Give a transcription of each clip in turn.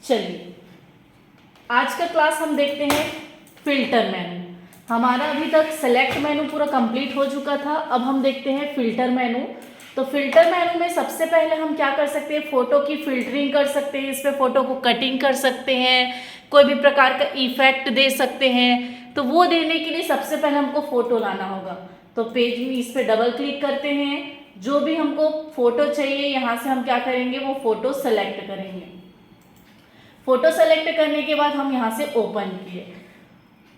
चलिए आज का क्लास हम देखते हैं फिल्टर मेनू। हमारा अभी तक सेलेक्ट मेनू पूरा कंप्लीट हो चुका था। अब हम देखते हैं फिल्टर मेनू। तो फिल्टर मेनू में सबसे पहले हम क्या कर सकते हैं, फोटो की फिल्टरिंग कर सकते हैं, इस पे फोटो को कटिंग कर सकते हैं, कोई भी प्रकार का इफेक्ट दे सकते हैं। तो वो देने के लिए सबसे पहले हमको फोटो लाना होगा। तो पेज में इस पे डबल क्लिक करते हैं, जो भी हमको फोटो चाहिए यहाँ से हम क्या करेंगे, वो फोटो सेलेक्ट करेंगे। फोटो सेलेक्ट करने के बाद हम यहाँ से ओपन किए।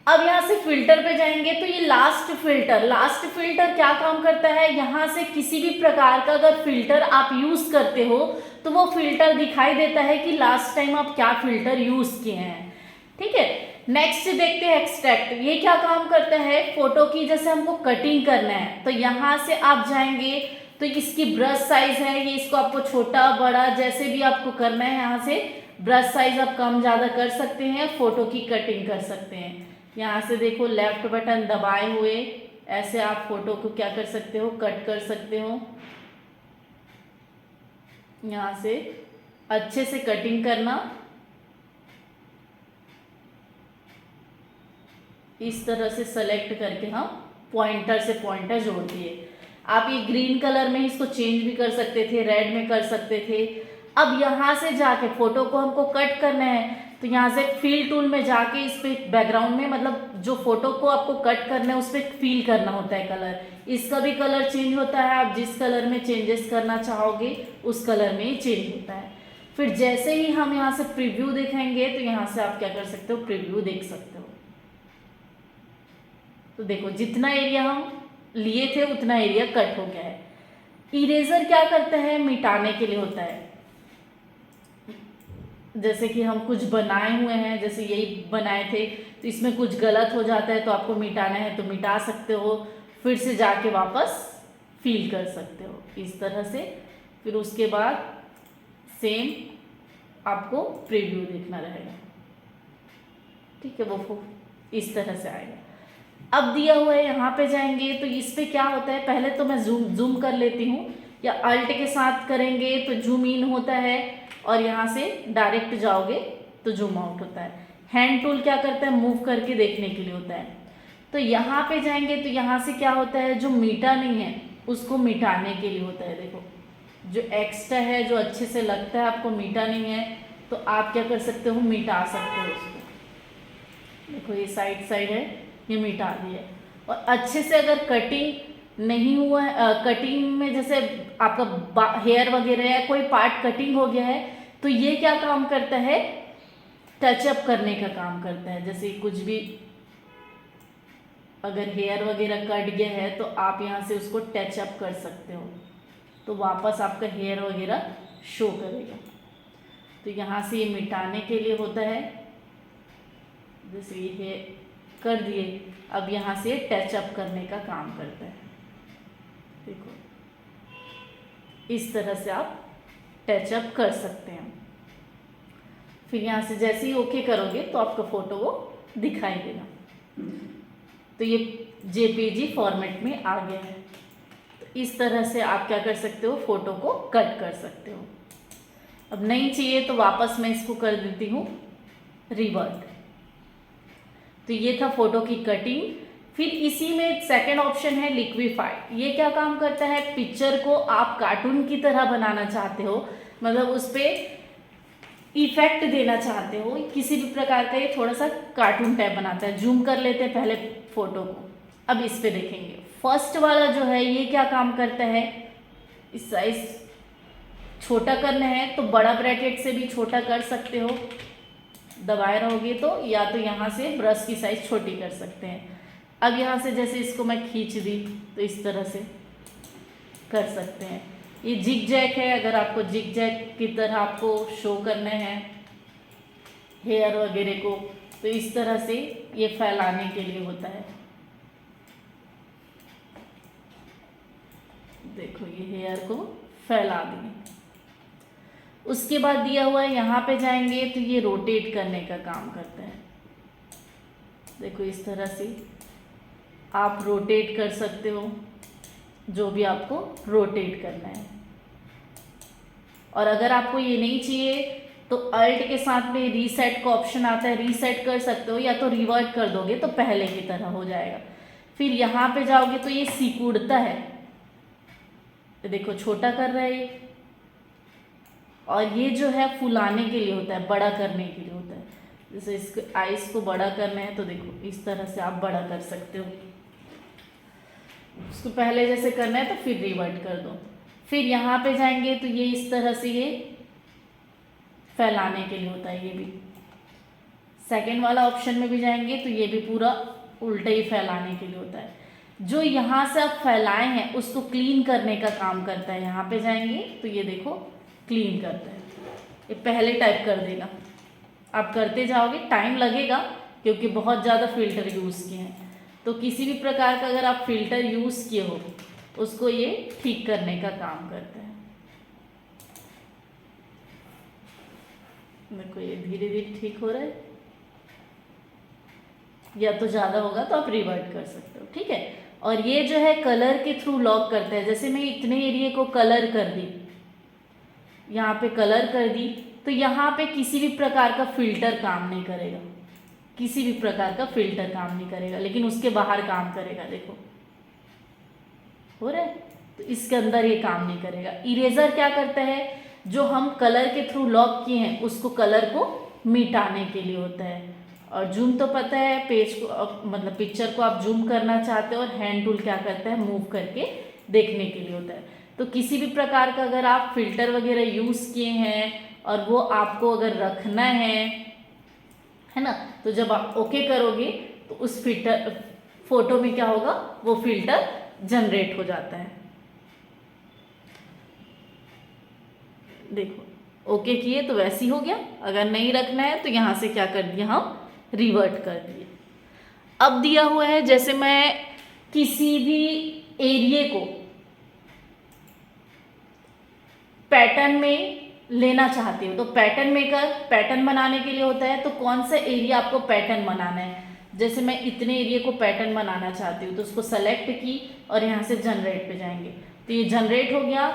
अब यहाँ से फिल्टर पे जाएंगे तो ये लास्ट फिल्टर क्या काम करता है, यहाँ से किसी भी प्रकार का अगर फिल्टर आप यूज करते हो तो वो फिल्टर दिखाई देता है कि लास्ट टाइम आप क्या फिल्टर यूज किए हैं। ठीक है, नेक्स्ट देखते हैं एक्सट्रैक्ट। ये क्या काम करता है, फोटो की जैसे हमको कटिंग करना है तो यहाँ से आप जाएंगे तो इसकी ब्रश साइज है, ये इसको आपको छोटा बड़ा जैसे भी आपको करना है, यहाँ से ब्रश साइज आप कम ज़्यादा कर सकते हैं, फोटो की कटिंग कर सकते हैं। यहाँ से देखो लेफ्ट बटन दबाए हुए ऐसे आप फोटो को क्या कर सकते हो, कट कर सकते हो। यहाँ से अच्छे से कटिंग करना, इस तरह से सेलेक्ट करके हम पॉइंटर से पॉइंटर जोड़ दिए। आप ये ग्रीन कलर में इसको चेंज भी कर सकते थे, रेड में कर सकते थे। अब यहाँ से जाके फोटो को हमको कट करना है तो यहाँ से फिल टूल में जाके इस पे बैकग्राउंड में, मतलब जो फोटो को आपको कट करना है उस पर फिल करना होता है कलर। इसका भी कलर चेंज होता है, आप जिस कलर में चेंजेस करना चाहोगे उस कलर में ही चेंज होता है। फिर जैसे ही हम यहाँ से प्रीव्यू देखेंगे तो यहाँ से आप क्या कर सकते हो, प्रीव्यू देख सकते हो। तो देखो जितना एरिया हम लिए थे उतना एरिया कट हो गया है। इरेजर क्या करता है, मिटाने के लिए होता है। जैसे कि हम कुछ बनाए हुए हैं, जैसे यही बनाए थे तो इसमें कुछ गलत हो जाता है तो आपको मिटाना है तो मिटा सकते हो, फिर से जाके वापस फिल कर सकते हो इस तरह से। फिर उसके बाद सेम आपको प्रीव्यू देखना रहेगा। ठीक है, वो इस तरह से आएगा। अब दिया हुआ है यहाँ पे जाएंगे तो इस पे क्या होता है, पहले तो मैं जूम कर लेती हूँ, या अल्ट के साथ करेंगे तो जूम इन होता है और यहाँ से डायरेक्ट जाओगे तो जूम आउट होता है। हैंड टूल क्या करता है, मूव करके देखने के लिए होता है। तो यहाँ पे जाएंगे तो यहाँ से क्या होता है, जो मीटा नहीं है उसको मिटाने के लिए होता है। देखो जो एक्स्ट्रा है, जो अच्छे से लगता है आपको मीटा नहीं है तो आप क्या कर सकते हो, मिटा सकते हो उसको। देखो ये साइड है, ये मिटा दिया। और अच्छे से अगर कटिंग नहीं हुआ है, कटिंग में जैसे आपका हेयर वगैरह या कोई पार्ट कटिंग हो गया है तो ये क्या काम करता है, टचअप करने का काम करता है। जैसे कुछ भी अगर हेयर वगैरह कट गया है तो आप यहाँ से उसको टचअप कर सकते हो तो वापस आपका हेयर वगैरह शो करेगा। तो यहाँ से ये मिटाने के लिए होता है। जैसे ये कर दिए, अब यहाँ से टचअप करने का काम करता है। देखो इस तरह से आप टचअप कर सकते हैं। फिर यहाँ से जैसे ही ओके करोगे तो आपका फोटो वो दिखाई देगा। तो ये जेपीजी फॉर्मेट में आ गया है। तो इस तरह से आप क्या कर सकते हो, फोटो को कट कर सकते हो। अब नहीं चाहिए तो वापस मैं इसको कर देती हूँ रिवर्ट। तो ये था फोटो की कटिंग। फिर इसी में सेकंड ऑप्शन है लिक्विफाई। ये क्या काम करता है, पिक्चर को आप कार्टून की तरह बनाना चाहते हो, मतलब उस पर इफेक्ट देना चाहते हो किसी भी प्रकार का, ये थोड़ा सा कार्टून टाइप बनाता है। जूम कर लेते हैं पहले फोटो को, अब इस पे देखेंगे। फर्स्ट वाला जो है ये क्या काम करता है, इस साइज छोटा करना है तो बड़ा ब्रैकेट से भी छोटा कर सकते हो, दबाए रहोगे तो, या तो यहाँ से ब्रश की साइज छोटी कर सकते हैं। अब यहाँ से जैसे इसको मैं खींच दी तो इस तरह से कर सकते हैं। ये जिग जैक है, अगर आपको जिग जैक की तरह आपको शो करने हैं हेयर वगैरह को तो इस तरह से ये फैलाने के लिए होता है। देखो ये हेयर को फैला दिए। उसके बाद दिया हुआ है यहाँ पे जाएंगे तो ये रोटेट करने का काम करता है। देखो इस तरह से आप रोटेट कर सकते हो, जो भी आपको रोटेट करना है। और अगर आपको ये नहीं चाहिए तो अल्ट के साथ में रीसेट का ऑप्शन आता है, रीसेट कर सकते हो या तो रिवर्ट कर दोगे तो पहले की तरह हो जाएगा। फिर यहाँ पे जाओगे तो ये सिकुड़ता है, तो देखो छोटा कर रहा है ये, और ये जो है फुलाने के लिए होता है, बड़ा करने के लिए होता है। जैसे इसको आइस को बड़ा करना है तो देखो इस तरह से आप बड़ा कर सकते हो। उसको पहले जैसे करना है तो फिर रिवर्ट कर दो। फिर यहाँ पे जाएंगे तो ये इस तरह से ये फैलाने के लिए होता है। ये भी सेकेंड वाला ऑप्शन में भी जाएंगे तो ये भी पूरा उल्टा ही फैलाने के लिए होता है। जो यहाँ से आप फैलाए हैं उसको क्लीन करने का काम करता है। यहाँ पे जाएंगे तो ये देखो क्लीन करता है, ये पहले टाइप कर देगा। आप करते जाओगे, टाइम लगेगा क्योंकि बहुत ज़्यादा फिल्टर यूज़ किए हैं। तो किसी भी प्रकार का अगर आप फिल्टर यूज़ किए हो उसको ये ठीक करने का काम करता है। देखो ये धीरे धीरे ठीक हो रहा है, या तो ज़्यादा होगा तो आप रिवर्ट कर सकते हो, ठीक है। और ये जो है कलर के थ्रू लॉक करता है। जैसे मैं इतने एरिया को कलर कर दी, यहाँ पे कलर कर दी, तो यहाँ पे किसी भी प्रकार का फिल्टर काम नहीं करेगा, किसी भी प्रकार का फिल्टर काम नहीं करेगा, लेकिन उसके बाहर काम करेगा। देखो हो रहा है, तो इसके अंदर ये काम नहीं करेगा। इरेजर क्या करता है, जो हम कलर के थ्रू लॉक किए हैं उसको कलर को मिटाने के लिए होता है। और जूम तो पता है, पेज को मतलब पिक्चर को आप जूम करना चाहते हो, और हैंड टूल क्या करता है, मूव करके देखने के लिए होता है। तो किसी भी प्रकार का अगर आप फिल्टर वगैरह यूज़ किए हैं और वो आपको अगर रखना है ना, तो जब आप ओके करोगे तो उस फिल्टर फोटो में क्या होगा, वो फिल्टर जनरेट हो जाता है। देखो ओके किए तो वैसे ही हो गया। अगर नहीं रखना है तो यहाँ से क्या कर दिया, हम रिवर्ट कर दिए। अब दिया हुआ है जैसे मैं किसी भी एरिया को पैटर्न में लेना चाहती हूँ, तो पैटर्न मेकर पैटर्न बनाने के लिए होता है। तो कौन सा एरिया आपको पैटर्न बनाना है, जैसे मैं इतने एरिया को पैटर्न बनाना चाहती हूँ तो उसको सेलेक्ट की और यहाँ से जनरेट पे जाएंगे तो ये जनरेट हो गया।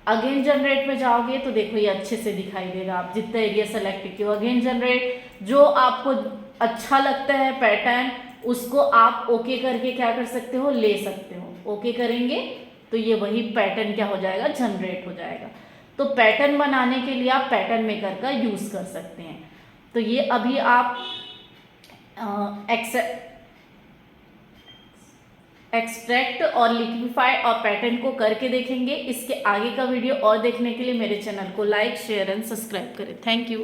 अगेन जनरेट में जाओगे तो देखो ये अच्छे से दिखाई देगा, आप जितना एरिया सेलेक्ट किया। अगेन जनरेट, जो आपको अच्छा लगता है पैटर्न उसको आप ओके करके क्या कर सकते हो, ले सकते हो। ओके करेंगे तो ये वही पैटर्न क्या हो जाएगा, जनरेट हो जाएगा। तो पैटर्न बनाने के लिए आप पैटर्न मेकर का यूज़ कर सकते हैं। तो ये अभी आप एक्सट्रैक्ट और लिक्विफाई और पैटर्न को करके देखेंगे। इसके आगे का वीडियो और देखने के लिए मेरे चैनल को लाइक, शेयर एंड सब्सक्राइब करें। Thank you.